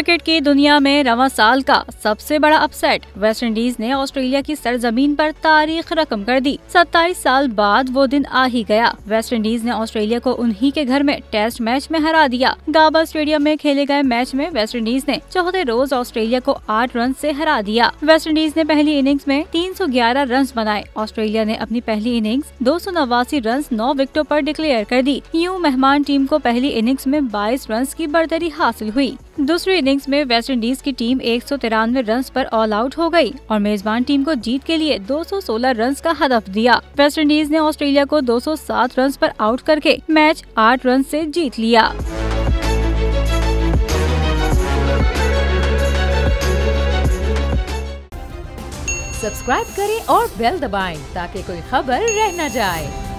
Cricket की दुनिया में रवां साल का सबसे बड़ा अपसेट वेस्टइंडीज ने ऑस्ट्रेलिया की सरजमीन पर तारीख रकम कर दी। 27 साल बाद वो दिन आ ही गया। वेस्टइंडीज ने ऑस्ट्रेलिया को उन्हीं के घर में टेस्ट मैच में हरा दिया। गाबा स्टेडियम में खेले गए मैच में वेस्टइंडीज ने चौथे रोज ऑस्ट्रेलिया को 8 रन से हरा दिया। वेस्टइंडीज ने पहली इनिंग्स में 311 रन बनाए। ऑस्ट्रेलिया ने अपनी पहली इनिंग्स 289 रन 9 विकेटों पर डिक्लेयर कर दी। यूं मेहमान टीम को पहली इनिंग्स में 22 रन की बढ़तरी हासिल हुई। दूसरी इनिंग्स में वेस्टइंडीज की टीम 193 रन पर ऑल आउट हो गई और मेजबान टीम को जीत के लिए 216 रन का हदफ दिया। वेस्टइंडीज ने ऑस्ट्रेलिया को 207 रन पर आउट करके मैच 8 रन से जीत लिया। सब्सक्राइब करें और बेल दबाएं ताकि कोई खबर रह न जाए।